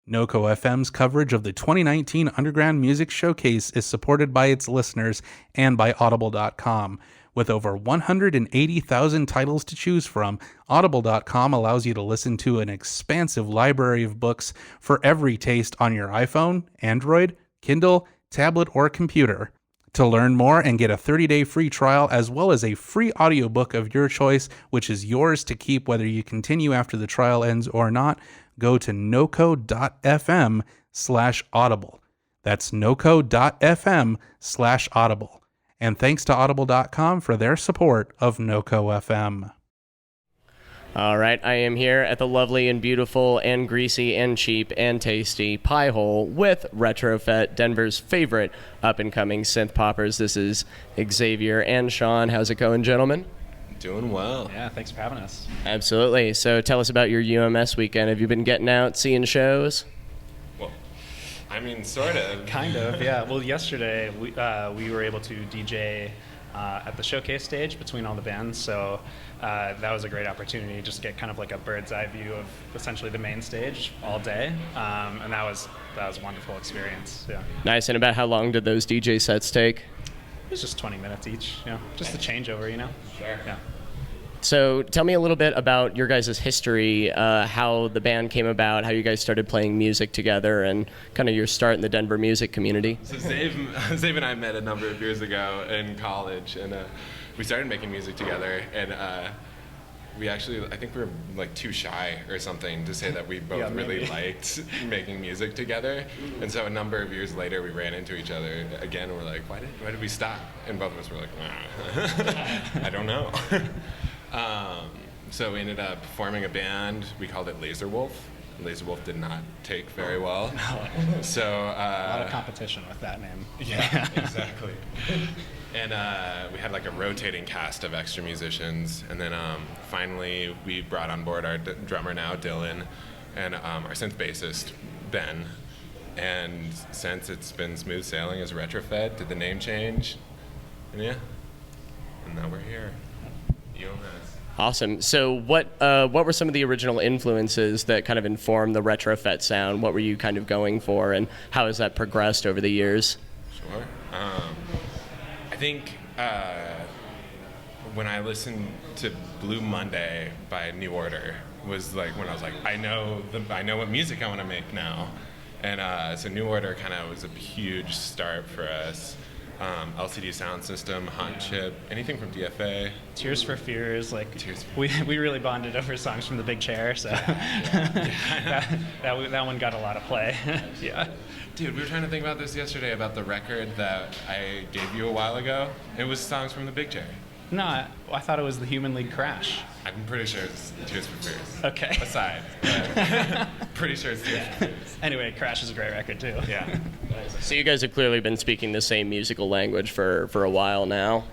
NoCo FM's coverage of the 2019 Underground Music Showcase is supported by its listeners and by Audible.com. With over 180,000 titles to choose from, Audible.com allows you to listen to an expansive library of books for every taste on your iPhone, Android, Kindle, tablet, or computer. To learn more and get a 30-day free trial as well as a free audiobook of your choice, which is yours to keep whether you continue after the trial ends or not, go to noco.fm/audible. That's noco.fm/audible. And thanks to audible.com for their support of NoCo FM. All right, I am here at the lovely and beautiful and greasy and cheap and tasty Pie Hole with Retrofette, Denver's favorite up-and-coming synth poppers. This is Xavier and Sean. How's it going, gentlemen? Doing well. Yeah, thanks for having us. Absolutely. So tell us about your UMS weekend. Have you been getting out, seeing shows? Well, I mean, sort of. Kind of, yeah. Well, yesterday we were able to DJ at the showcase stage between all the bands, so that was a great opportunity to just get kind of like a bird's eye view of essentially the main stage all day, and that was a wonderful experience. Yeah. Nice. And about how long did those DJ sets take? It was just 20 minutes each, just a changeover, Sure. Yeah. So tell me a little bit about your guys' history, how the band came about, how you guys started playing music together, and kind of your start in the Denver music community. So Xavier and I met a number of years ago in college, and we started making music together, and we actually, I think we were like too shy or something to say that we both really liked making music together. And so a number of years later, we ran into each other again, and we're like, why did we stop? And both of us were like, I don't know. So we ended up forming a band. We called it Laser Wolf. Laser Wolf did not take very well. No. So a lot of competition with that name. Yeah, exactly. And we had like a rotating cast of extra musicians, and then finally we brought on board our drummer now, Dylan, and our synth bassist, Ben. And since it's been smooth sailing as Retrofette, did the name change? And yeah, and now we're here. UMS. Awesome. So what were some of the original influences that kind of informed the Retrofette sound? What were you kind of going for, and how has that progressed over the years? Sure. I think when I listened to Blue Monday by New Order was like when I was like, I know what music I want to make now. And so New Order kind of was a huge start for us. LCD Sound System, Hot Chip, anything from DFA. Tears for Fears, we really bonded over songs from The Big Chair, so that one got a lot of play. Yeah. Dude, we were trying to think about this yesterday about the record that I gave you a while ago. It was songs from The Big Chair. No, I thought it was the Human League Crash. I'm pretty sure it's Tears for Fears. Okay. Aside. Pretty sure it's Tears for Fears. Anyway, Crash is a great record too. Yeah. So you guys have clearly been speaking the same musical language for a while now.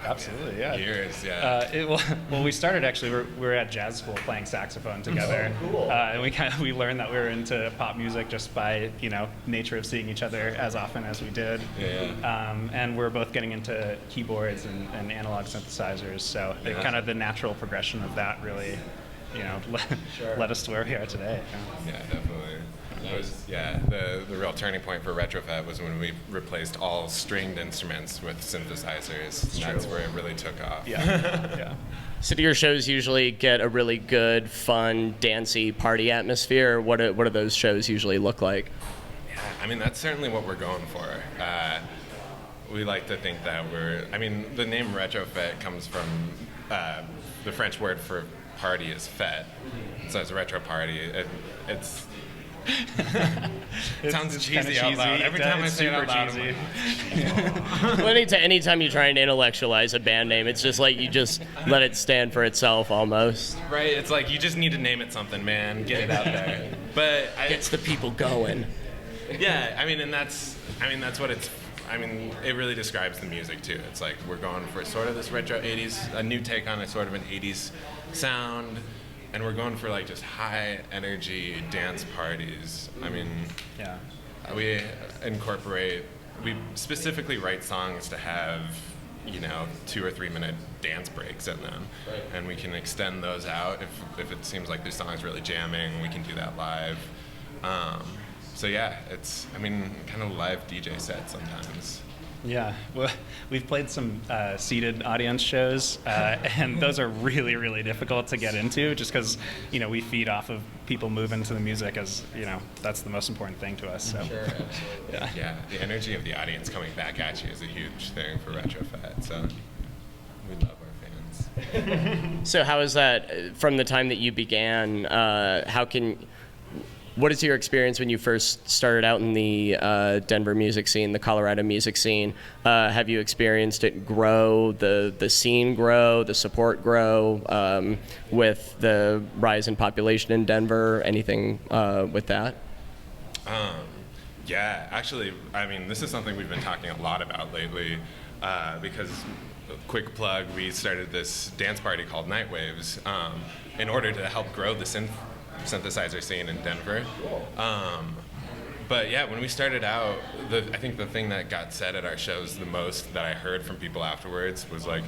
Absolutely, yeah. Years, yeah. Well, we started actually. We were at jazz school playing saxophone together, cool. And we learned that we were into pop music just by nature of seeing each other as often as we did. Yeah. And we're both getting into keyboards and analog synthesizers, so it kind of the natural progression of that really, led us to where we are today. Yeah, definitely. It was, the real turning point for Retrofette was when we replaced all stringed instruments with synthesizers. That's where it really took off. Yeah. So do your shows usually get a really good, fun, dancey party atmosphere? What do those shows usually look like? Yeah, I mean, that's certainly what we're going for. We like to think that the name Retrofette comes from the French word for party is fête. So it's a retro party. It sounds cheesy out loud. Every time I say it out loud, Well, anytime you try and intellectualize a band name, it's just like you just let it stand for itself almost. Right? It's like you just need to name it something, man. Get it out there. But Gets the people going. Yeah, that's what it's. It really describes the music too. It's like we're going for sort of this retro 80s, a new take on a sort of an 80s sound. And we're going for like just high energy dance parties. We specifically write songs to have, 2 or 3 minute dance breaks in them. Right. And we can extend those out if it seems like the song's really jamming, we can do that live. So yeah, it's, I mean, kind of live DJ set sometimes. Yeah, well, we've played some seated audience shows, and those are really, really difficult to get into just because, we feed off of people moving to the music as, that's the most important thing to us. So. Sure, absolutely. Yeah, the energy of the audience coming back at you is a huge thing for Retrofette, so we love our fans. So how is that, from the time that you began, what is your experience when you first started out in the Denver music scene, the Colorado music scene? Have you experienced it grow, the scene grow, the support grow with the rise in population in Denver? Anything with that? Yeah, actually, I mean, this is something we've been talking a lot about lately because, quick plug, we started this dance party called Night Waves in order to help grow the synthesizer scene in Denver. But yeah, when we started out, I think the thing that got said at our shows the most that I heard from people afterwards was like,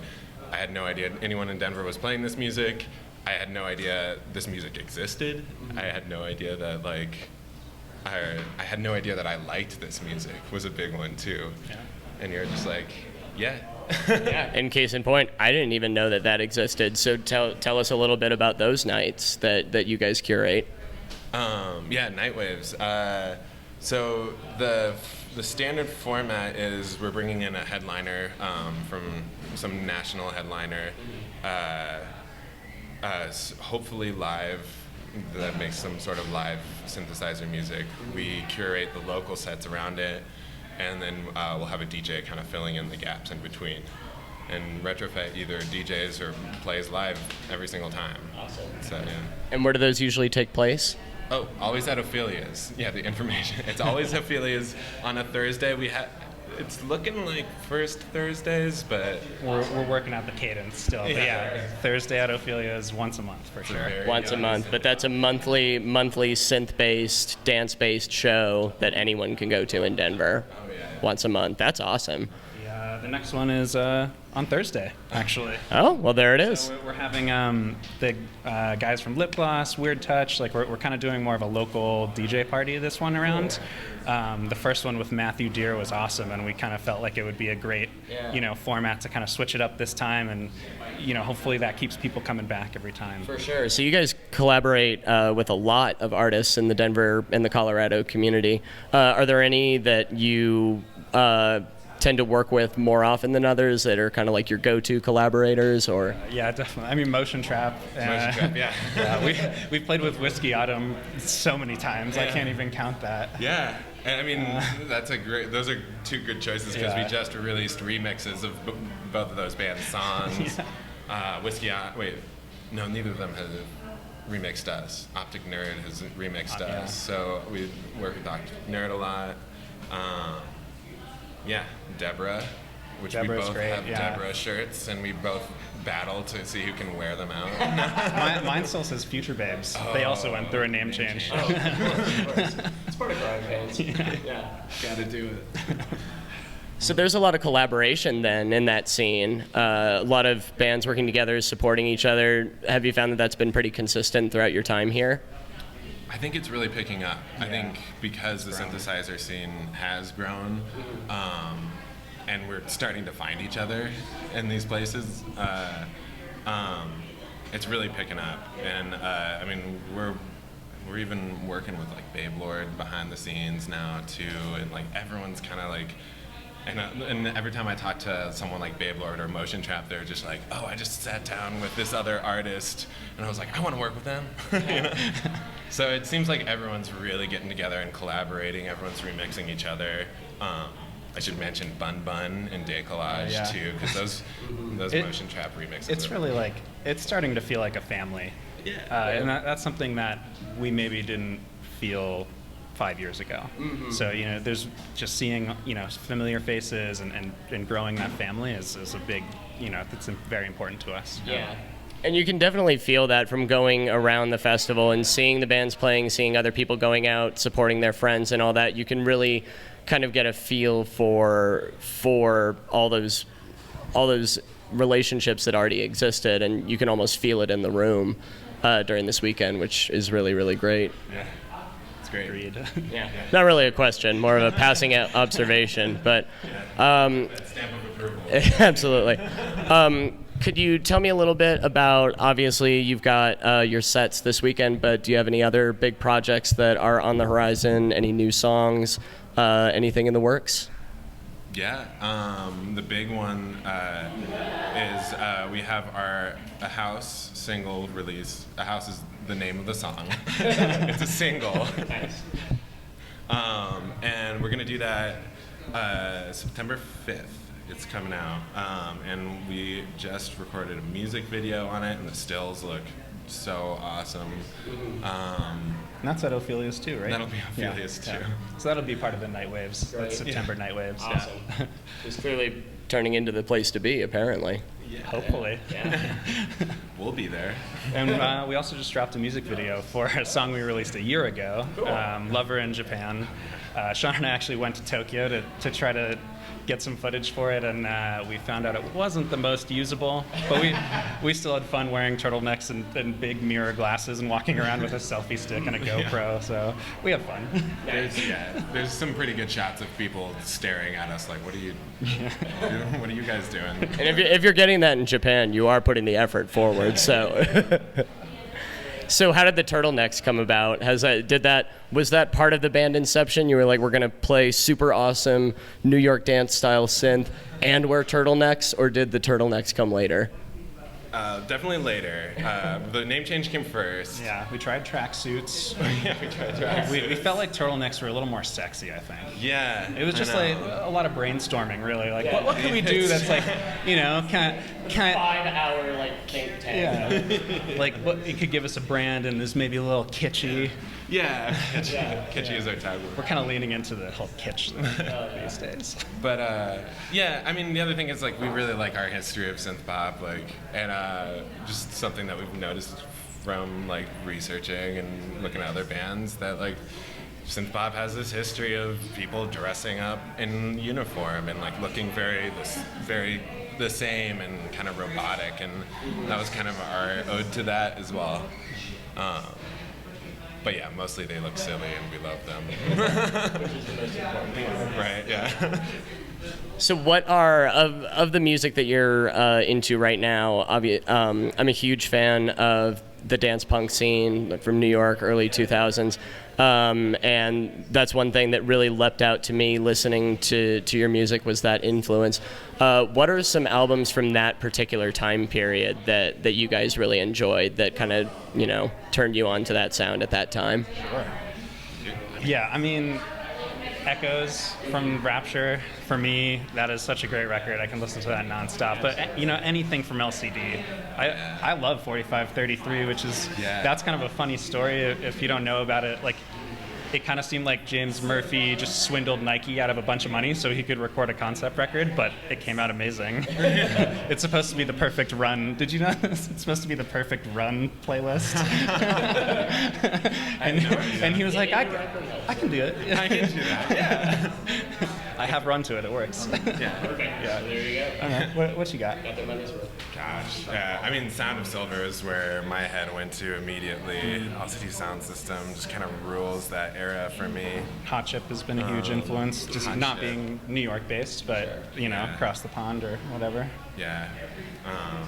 I had no idea anyone in Denver was playing this music. I had no idea this music existed. I had no idea that I had no idea that I liked this music was a big one too. Yeah. And you're just like, yeah. Yeah. In case in point, I didn't even know that existed. So tell us a little bit about those nights that you guys curate. Yeah, Night Waves. So the standard format is we're bringing in a headliner from some national headliner, hopefully live, that makes some sort of live synthesizer music. We curate the local sets around it, and then we'll have a DJ kind of filling in the gaps in between. And Retrofette either DJs or plays live every single time. Awesome. So, yeah. And where do those usually take place? Oh, always at Ophelia's. Yeah, the information. It's always Ophelia's on a Thursday. It's looking like first Thursdays, but we're working out the cadence still. But yeah, Thursday at Ophelia's once a month for sure. Once a month, but that's a monthly synth-based, dance-based show that anyone can go to in Denver. Oh, yeah. Once a month. That's awesome. The next one is on Thursday, actually. Oh, well, there it is. So we're having the guys from Lip Gloss, Weird Touch. Like we're kind of doing more of a local DJ party this one around. The first one with Matthew Deere was awesome, and we kind of felt like it would be a great, format to kind of switch it up this time, and hopefully that keeps people coming back every time. For sure. So you guys collaborate with a lot of artists in the Denver and the Colorado community. Are there any that you tend to work with more often than others that are kind of like your go-to collaborators, or? Yeah, definitely. I mean, Motion Trap. Motion Trap, yeah. Yeah, we've played with Whiskey Autumn so many times. Yeah. I can't even count that. Yeah, and I mean, those are two good choices because we just released remixes of both of those bands' songs. Yeah. Neither of them have remixed us. Optic Nerd has remixed us, so we work with Optic Nerd a lot. Yeah, Deborah, which Deborah's we both great, have Deborah shirts, and we both battle to see who can wear them out. Mine still says Future Babes. They also went through a name change. Of course. It's part of grime bands. Yeah. Gotta do it. So there's a lot of collaboration then in that scene. A lot of bands working together, supporting each other. Have you found that that's been pretty consistent throughout your time here? I think it's really picking up. Yeah. I think because the synthesizer scene has grown, and we're starting to find each other in these places, it's really picking up. And I mean, we're even working with like Babe Lord behind the scenes now too, and like everyone's kind of like. And every time I talk to someone like Babe Lord or Motion Trap, they're just like, oh, I just sat down with this other artist, and I was like, I want to work with them. So it seems like everyone's really getting together and collaborating. Everyone's remixing each other. I should mention Bun Bun and Day Collage too, because those Motion Trap remixes. It's really like, it's starting to feel like a family. Yeah. And that's something that we maybe didn't feel 5 years ago. Mm-hmm. So, there's just seeing, familiar faces and growing that family is a big, that's very important to us. Yeah. And you can definitely feel that from going around the festival and seeing the bands playing, seeing other people going out, supporting their friends and all that. You can really kind of get a feel for all those relationships that already existed, and you can almost feel it in the room during this weekend, which is really, really great. Yeah. It's great. Agreed. Yeah. Not really a question, more of a passing observation, but Stamp of approval. absolutely. Could you tell me a little bit about, obviously you've got your sets this weekend, but do you have any other big projects that are on the horizon, any new songs, anything in the works? Yeah, the big one is we have a house single release. A house is the name of the song. It's a single. Nice. And we're gonna do that September 5th. It's coming out, and we just recorded a music video on it, and the stills look so awesome. And that's at Ophelia's too, right? That'll be Ophelia's too. So that'll be part of the Night Waves. Right. That's September Night Waves. Awesome. It's clearly turning into the place to be, apparently. Yeah. Hopefully. Yeah. We'll be there. And we also just dropped a music video for a song we released a year ago, Lover in Japan. Sean and I actually went to Tokyo to try to get some footage for it, and we found out it wasn't the most usable, but we still had fun wearing turtlenecks and big mirror glasses and walking around with a selfie stick and a GoPro, so we have fun. There's some pretty good shots of people staring at us like, what are you guys doing? And if you're getting that in Japan, you are putting the effort forward, so... So how did the turtlenecks come about? Was that part of the band inception? You were like, we're gonna play super awesome New York dance style synth and wear turtlenecks, or did the turtlenecks come later? Definitely later. The name change came first. Yeah, we tried tracksuits. Yeah, we tried tracksuits. We felt like turtlenecks were a little more sexy, I think. Yeah. It was just like a lot of brainstorming, really. Like, what can we do that's like, kind of 5-hour like think tank. Yeah. Like, what it could give us a brand and is maybe a little kitschy. Yeah, kitschy is our tag. We're kind of leaning into the whole kitsch thing these days. But yeah, I mean, the other thing is like we really like our history of synth pop, like, and just something that we've noticed from like researching and looking at other bands that like synth pop has this history of people dressing up in uniform and like looking very the same and kind of robotic, and that was kind of our ode to that as well. But yeah, mostly they look silly and we love them. Which is the most important part. Right, yeah. So what are, of the music that you're into right now, I'm a huge fan of the dance punk scene from New York, early 2000s. And that's one thing that really leapt out to me listening to your music was that influence. What are some albums from that particular time period that you guys really enjoyed that kind of, turned you on to that sound at that time? Sure. Yeah, I mean, Echoes from Rapture, for me, that is such a great record. I can listen to that nonstop. But, anything from LCD. I love 4533, which is, that's kind of a funny story if you don't know about it. Like, it kind of seemed like James Murphy just swindled Nike out of a bunch of money so he could record a concept record, but it came out amazing. It's supposed to be the perfect run. Did you know this? It's supposed to be the perfect run playlist. and he was like, I can do it. I can do that, yeah. I have run to it. It works. Yeah. Okay, Yeah. so there you go. All right. What you got? Got their money's worth. Gosh, yeah. I mean, Sound of Silver is where my head went to immediately. LCD Sound System just kind of rules that era for me. Hot Chip has been a huge influence, just Hot not Chip. being New York based, but Yeah. across the pond or whatever. Yeah.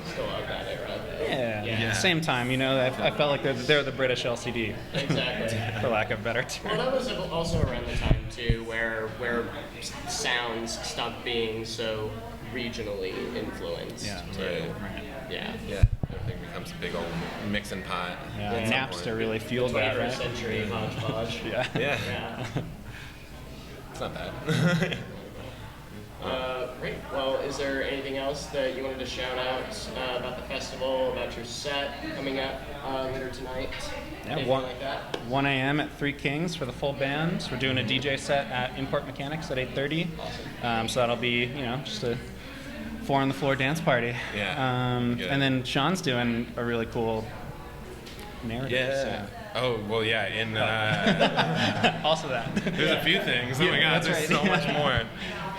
Still love that era. Yeah. Yeah. Same time, I felt like they're the British LCD, Exactly. for lack of a better term. Well, that was also around the time too, where sounds stopped being so regionally influenced. Yeah. Too. Right. Yeah. Yeah. Everything becomes a big old mixing pot. Yeah, at some Napster point. really fueled that, 21st right? century hodgepodge. Yeah. Yeah. Yeah. It's not bad. Great. Well, is there anything else that you wanted to shout out about the festival, about your set coming up later tonight? Yeah, Anything like that? 1 a.m. at Three Kings for the full band. We're doing a DJ set at Import Mechanics at 8:30. So that'll be, just a 4 on the floor dance party. Yeah. Good. And then Sean's doing a really cool narrative. Yeah. Oh, well, yeah. So. Also that. There's a few things. Oh my God, that's there's right. so much more.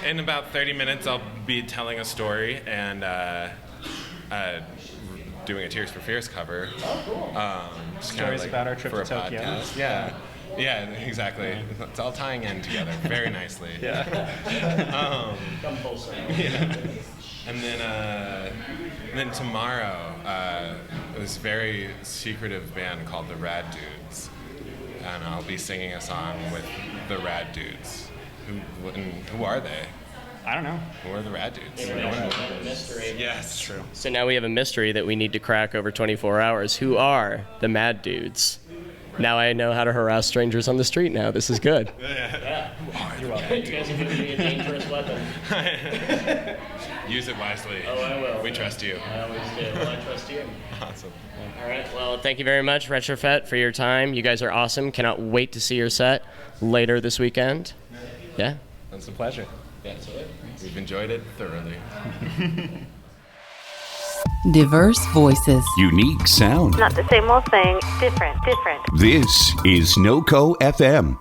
In about 30 minutes, I'll be telling a story and doing a Tears for Fears cover. Stories about our trip for to a Tokyo. podcast. Yeah. Yeah, exactly. It's all tying in together very nicely. Yeah. Come full circle. Yeah. And then tomorrow, this very secretive band called the Rad Dudes, and I'll be singing a song with the Rad Dudes. Who are they? I don't know. Who are the Rad Dudes? Mystery. Yes, true. So now we have a mystery that we need to crack over 24 hours. Who are the Mad Dudes? Now I know how to harass strangers on the street now. This is good. Yeah. You're welcome. You guys are giving me a dangerous weapon. Use it wisely. Oh, I will. We trust you. I always do. Well, I trust you. Awesome. All right. Well, thank you very much, Retrofette, for your time. You guys are awesome. Cannot wait to see your set later this weekend. Yeah. It's a pleasure. Yeah, that's it. We've enjoyed it thoroughly. Diverse voices. Unique sound. Not the same old thing, different. This is NoCo FM.